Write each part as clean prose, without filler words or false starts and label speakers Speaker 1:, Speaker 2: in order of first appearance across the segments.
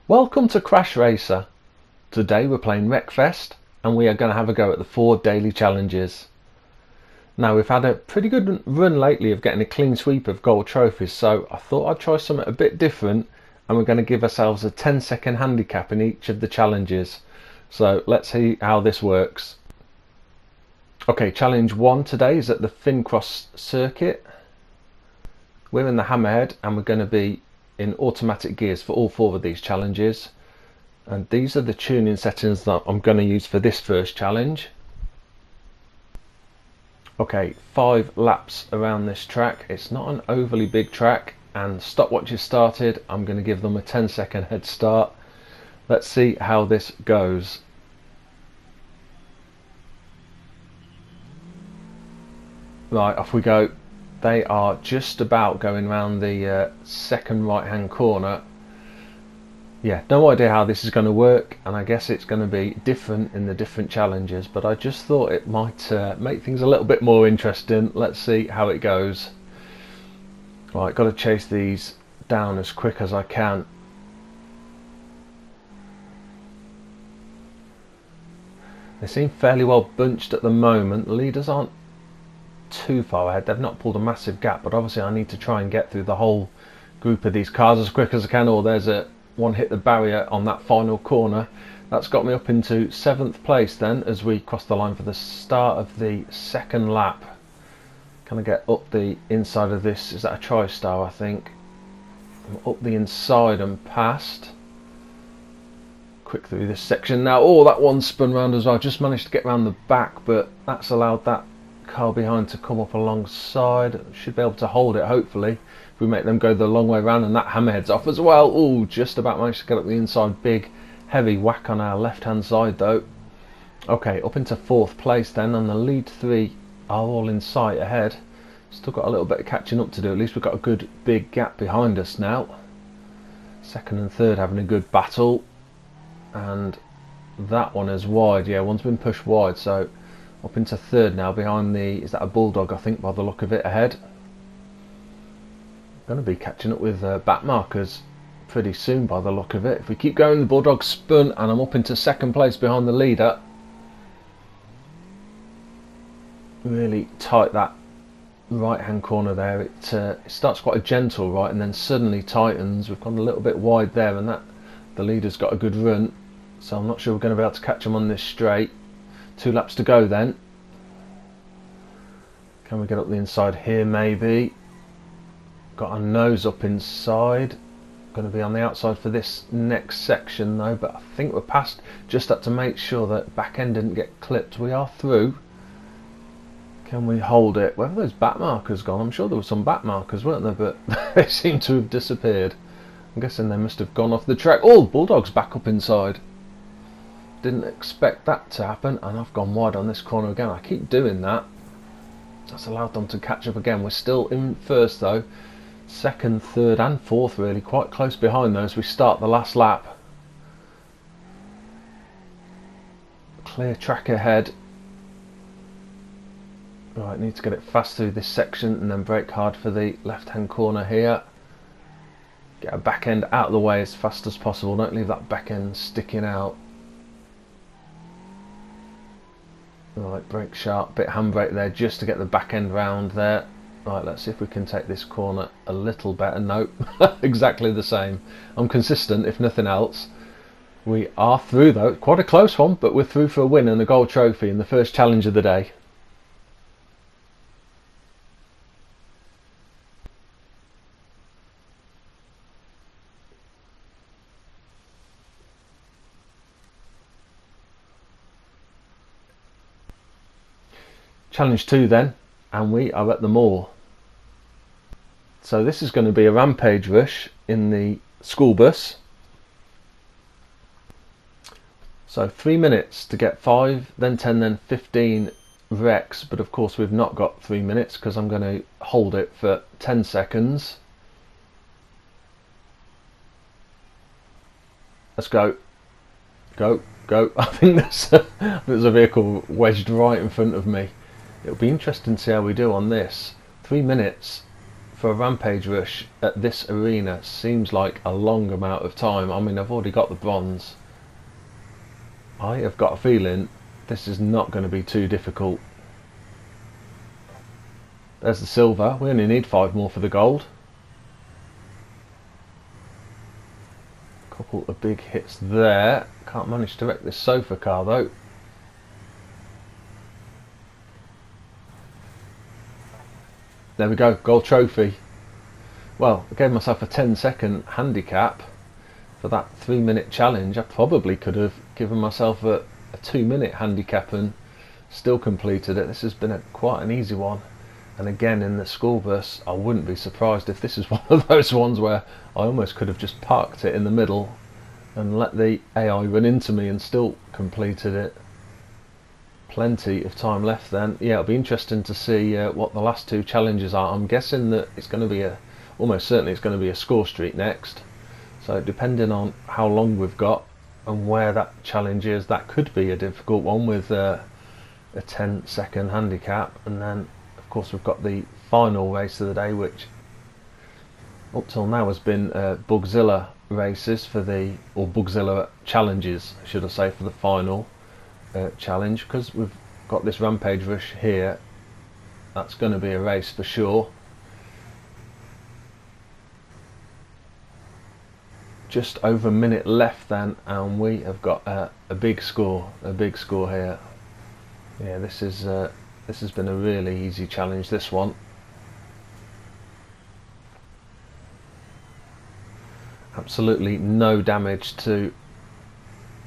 Speaker 1: Welcome to CrashRacer. Today we're playing Wreckfest and we are going to have a go at the 4 daily challenges. Now we've had a pretty good run lately of getting a clean sweep of gold trophies, so I thought I'd try something a bit different and we're going to give ourselves a 10-second handicap in each of the challenges. So let's see how this works. Okay, challenge 1 today is at the Fincross circuit. We're in the hammerhead and we're going to be in automatic gears for all 4 of these challenges, and these are the tuning settings that I'm going to use for this first challenge. Okay, 5 laps around this track. It's not an overly big track, and stopwatch is started. I'm going to give them a 10-second head start. Let's see how this goes. Right, off we go. They are just about going round the second right hand corner. Yeah, no idea how this is going to work, and I guess it's going to be different in the different challenges, but I just thought it might make things a little bit more interesting. Let's see how it goes. Right, got to chase these down as quick as I can. They seem fairly well bunched at the moment. The leaders aren't too far ahead. They've not pulled a massive gap, but obviously I need to try and get through the whole group of these cars as quick as I can. Oh, there's one hit the barrier on that final corner. That's got me up into 7th place then as we cross the line for the start of the second lap. Can I get up the inside of this? Is that a tri-star? I think I'm up the inside and past. Quick through this section now. Oh, that one spun round as well. Just managed to get around the back, but that's allowed that car behind to come up alongside. Should be able to hold it hopefully if we make them go the long way around, and that hammerhead's off as well. Oh, just about managed to get up the inside. Big heavy whack on our left hand side though. Okay, up into 4th place then, and the lead 3 are all in sight ahead. Still got a little bit of catching up to do. At least we've got a good big gap behind us now. 2nd and 3rd having a good battle, and that one is wide. Yeah, one's been pushed wide, so up into 3rd now behind the, is that a Bulldog I think by the look of it ahead. Going to be catching up with back markers pretty soon by the look of it. If we keep going, the Bulldog spun and I'm up into 2nd place behind the leader. Really tight that right hand corner there. It starts quite a gentle right and then suddenly tightens. We've gone a little bit wide there, and that the leader's got a good run, so I'm not sure we're going to be able to catch him on this straight. 2 laps to go then. Can we get up the inside here maybe? Got our nose up inside. Going to be on the outside for this next section though, but I think we're past. Just had to make sure that back end didn't get clipped. We are through. Can we hold it? Where have those back markers gone? I'm sure there were some back markers, weren't there, but they seem to have disappeared. I'm guessing they must have gone off the track. Oh, Bulldog's back up inside. Didn't expect that to happen, and I've gone wide on this corner again. I keep doing that. That's allowed them to catch up again. We're still in 1st though. 2nd, 3rd and 4th really quite close behind those. We start the last lap. Clear track ahead. Right, need to get it fast through this section and then brake hard for the left hand corner here. Get a back end out of the way as fast as possible. Don't leave that back end sticking out. Right, brake sharp, bit handbrake there just to get the back end round there. Right, let's see if we can take this corner a little better. Nope, exactly the same. I'm consistent if nothing else. We are through though, quite a close one, but we're through for a win and a gold trophy in the first challenge of the day. Challenge 2 then, and we are at the mall. So this is going to be a Rampage rush in the school bus. So 3 minutes to get 5, then 10, then 15 wrecks, but of course we've not got 3 minutes because I'm going to hold it for 10 seconds. Let's go. Go, go. I think there's a vehicle wedged right in front of me. It'll be interesting to see how we do on this. 3 minutes for a Rampage rush at this arena seems like a long amount of time. I mean, I've already got the bronze. I have got a feeling this is not going to be too difficult. There's the silver. We only need 5 more for the gold. Couple of big hits there. Can't manage to wreck this sofa car though. There we go, gold trophy. Well, I gave myself a 10-second handicap for that 3-minute challenge. I probably could have given myself a 2-minute handicap and still completed it. This has been quite an easy one. And again, in the school bus, I wouldn't be surprised if this is one of those ones where I almost could have just parked it in the middle and let the AI run into me and still completed it. Plenty of time left then. Yeah, it'll be interesting to see what the last 2 challenges are. I'm guessing that it's going to be almost certainly it's going to be a score streak next. So depending on how long we've got and where that challenge is, that could be a difficult one with a 10-second handicap. And then of course we've got the final race of the day, which up till now has been Bugzilla races for the, or Bugzilla challenges should I say, for the final challenge, because we've got this Rampage rush here. That's going to be a race for sure. Just over a minute left then, and we have got a big score here. Yeah, this has been a really easy challenge, this one. Absolutely no damage to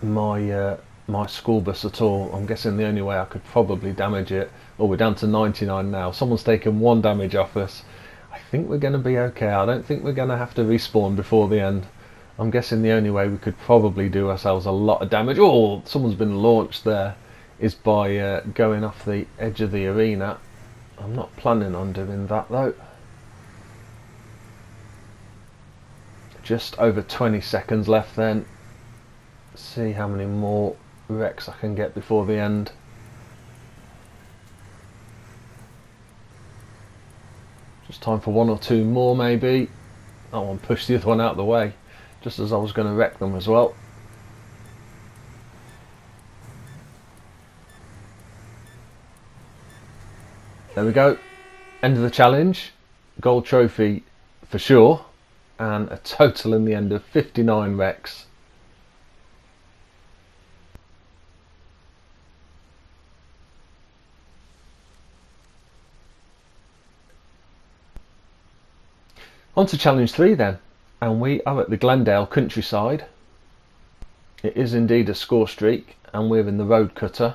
Speaker 1: my my school bus at all. I'm guessing the only way I could probably damage it, we're down to 99 now. Someone's taken 1 damage off us. I think we're going to be okay. I don't think we're going to have to respawn before the end. I'm guessing the only way we could probably do ourselves a lot of damage, oh, someone's been launched there, is by going off the edge of the arena. I'm not planning on doing that though. Just over 20 seconds left then. See how many more wrecks I can get before the end. Just time for 1 or 2 more maybe. That one pushed the other one out of the way just as I was going to wreck them as well. There we go, end of the challenge, gold trophy for sure, and a total in the end of 59 wrecks. On to challenge 3 then, and we are at the Glendale countryside. It is indeed a score streak, and we're in the road cutter.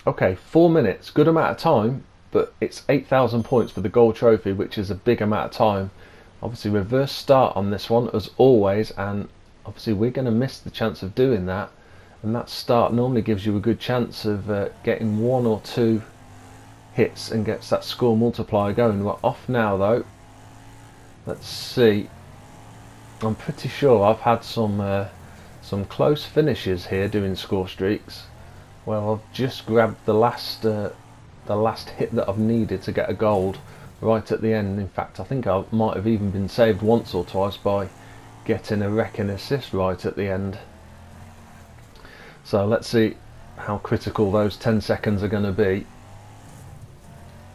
Speaker 1: Okay, 4 minutes, good amount of time, but it's 8,000 points for the gold trophy, which is a big amount of time. Obviously reverse start on this one as always, and obviously we're going to miss the chance of doing that, and that start normally gives you a good chance of getting 1 or 2 hits and gets that score multiplier going. We're off now though. Let's see. I'm pretty sure I've had some close finishes here doing score streaks. Well, I've just grabbed the last hit that I've needed to get a gold right at the end. In fact, I think I might have even been saved once or twice by getting a wreck and assist right at the end. So let's see how critical those 10 seconds are going to be.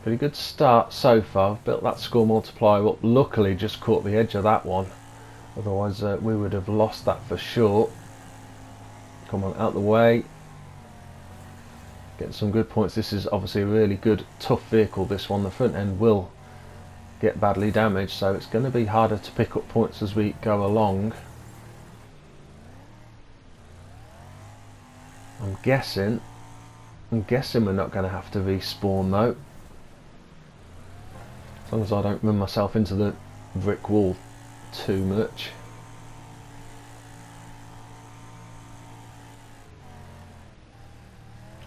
Speaker 1: Pretty good start so far. I've built that score multiplier up. Luckily just caught the edge of that one, otherwise we would have lost that for sure. Come on, out the way. Getting some good points. This is obviously a really good tough vehicle, this one. The front end will get badly damaged, so it's going to be harder to pick up points as we go along. I'm guessing we're not going to have to respawn though, as long as I don't run myself into the brick wall too much.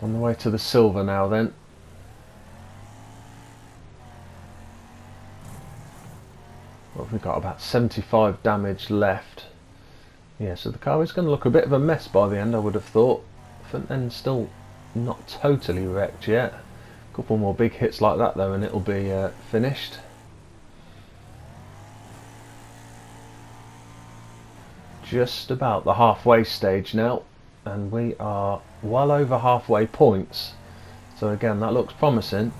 Speaker 1: On the way to the silver now then. Well, we've got about 75 damage left. Yeah, so the car is going to look a bit of a mess by the end, I would have thought. Front end still not totally wrecked yet. Couple more big hits like that though and it'll be finished. Just about the halfway stage now, and we are well over halfway points, so again that looks promising.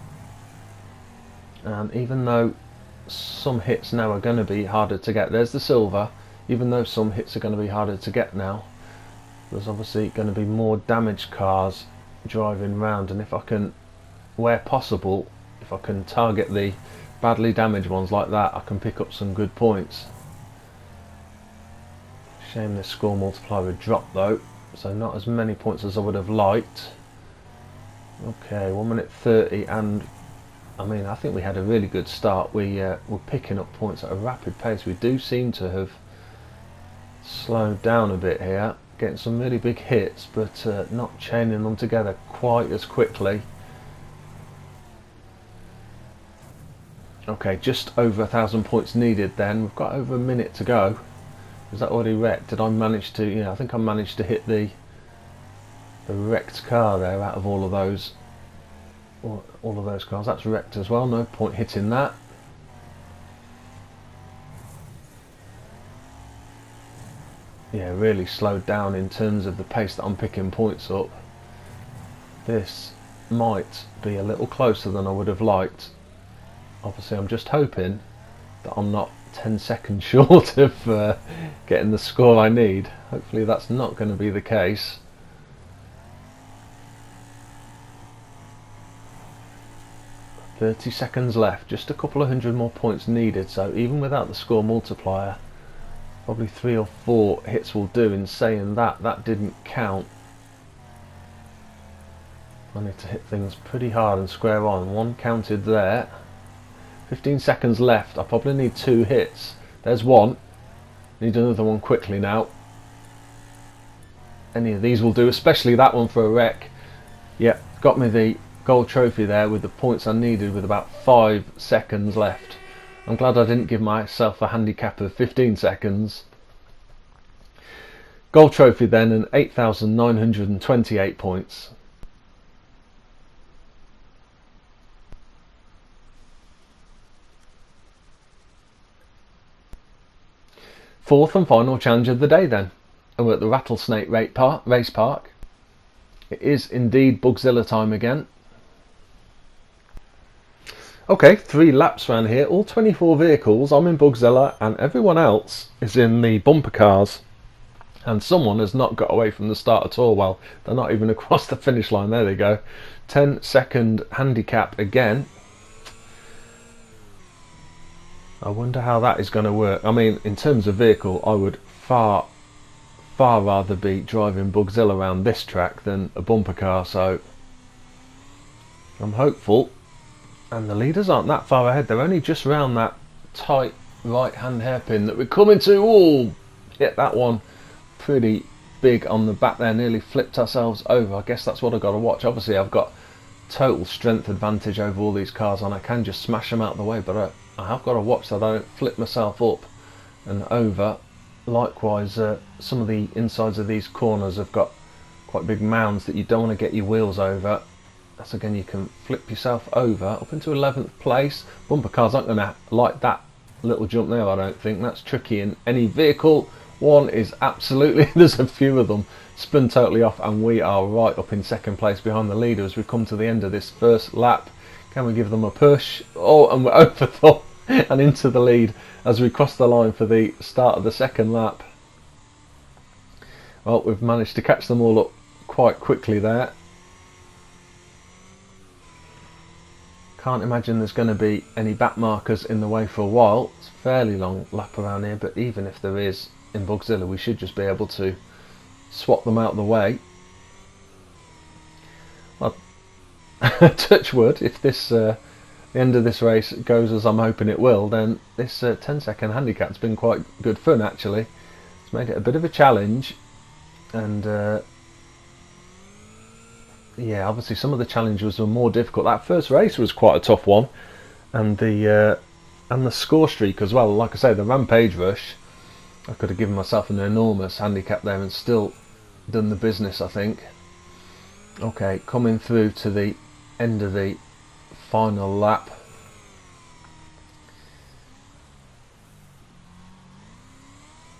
Speaker 1: And even though some hits now are going to be harder to get, there's the silver, even though some hits are going to be harder to get now, there's obviously going to be more damaged cars driving around, and if I can, where possible, if I can target the badly damaged ones like that, I can pick up some good points. Shame this score multiplier would drop though, so not as many points as I would have liked. Okay, 1 minute 30, and I mean I think we had a really good start. We're picking up points at a rapid pace. We do seem to have slowed down a bit here, getting some really big hits, but not chaining them together quite as quickly. Okay, just over 1,000 points needed then. We've got over a minute to go. Is that already wrecked? Did I manage to, yeah, I think I managed to hit the wrecked car there out of all of those cars. That's wrecked as well, no point hitting that. Yeah, really slowed down in terms of the pace that I'm picking points up. This might be a little closer than I would have liked. Obviously I'm just hoping that I'm not 10 seconds short of getting the score I need. Hopefully that's not going to be the case. $30 left, just a couple of hundred more points needed, so even without the score multiplier, probably 3 or 4 hits will do. In saying that, that didn't count. I need to hit things pretty hard and square on. One counted there. 15 seconds left. I probably need 2 hits. There's one. Need another one quickly now. Any of these will do, especially that one for a wreck. Yep, got me the gold trophy there with the points I needed with about 5 seconds left. I'm glad I didn't give myself a handicap of 15 seconds. Gold trophy then, and 8,928 points. Fourth and final challenge of the day then, and we're at the Rattlesnake Race Park. It is indeed Bugzilla time again. Okay, 3 laps around here, all 24 vehicles. I'm in Bugzilla and everyone else is in the bumper cars, and someone has not got away from the start at all. Well, they're not even across the finish line. There they go. 10-second handicap again. I wonder how that is going to work. I mean, in terms of vehicle, I would far rather be driving Bugzilla around this track than a bumper car, so I'm hopeful. And the leaders aren't that far ahead. They're only just round that tight right hand hairpin that we're coming to. Oh, hit that one pretty big on the back there, nearly flipped ourselves over. I guess that's what I've got to watch. Obviously I've got total strength advantage over all these cars and I can just smash them out of the way, but I have got to watch that I don't flip myself up and over. Likewise, some of the insides of these corners have got quite big mounds that you don't want to get your wheels over. That's again, you can flip yourself over up into 11th place. Bumper cars aren't going to like that little jump there, I don't think. That's tricky in any vehicle. One is absolutely, there's a few of them, spun totally off, and we are right up in second place behind the leader as we come to the end of this first lap. Can we give them a push? Oh, and we're over them and into the lead as we cross the line for the start of the second lap. Well, we've managed to catch them all up quite quickly there. Can't imagine there's going to be any back markers in the way for a while. It's a fairly long lap around here, but even if there is in Bugzilla, we should just be able to swap them out of the way. Well, touch wood, if this the end of this race goes as I'm hoping it will, then this 10-second handicap's been quite good fun actually. It's made it a bit of a challenge, and yeah, obviously some of the challenges were more difficult. That first race was quite a tough one, and the score streak as well. Like I say, the Rampage rush, I could have given myself an enormous handicap there and still done the business, I think. Okay, coming through to the end of the final lap.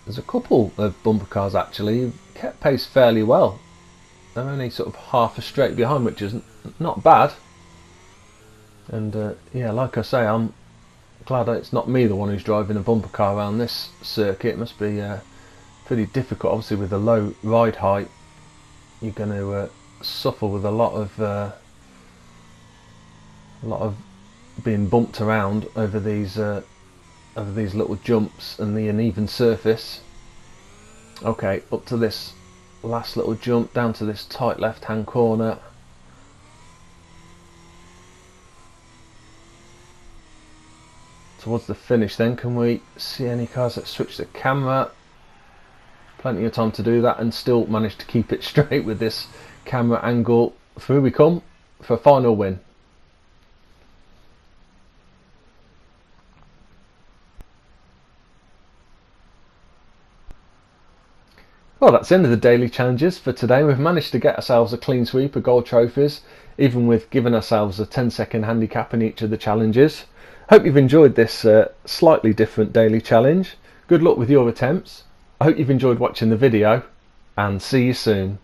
Speaker 1: There's a couple of bumper cars actually who kept pace fairly well. They're only sort of half a straight behind, which is not bad. And yeah, like I say, I'm glad it's not me the one who's driving a bumper car around this circuit. It must be pretty difficult. Obviously with the low ride height, you're going to suffer with a lot of being bumped around over these little jumps and the uneven surface. Okay, up to this last little jump, down to this tight left hand corner. Towards the finish then, can we see any cars that switch the camera? Plenty of time to do that and still manage to keep it straight with this camera angle. Through we come for a final win. Well, that's the end of the daily challenges for today. We've managed to get ourselves a clean sweep of gold trophies, even with giving ourselves a 10-second handicap in each of the challenges. Hope you've enjoyed this slightly different daily challenge. Good luck with your attempts. I hope you've enjoyed watching the video, and see you soon.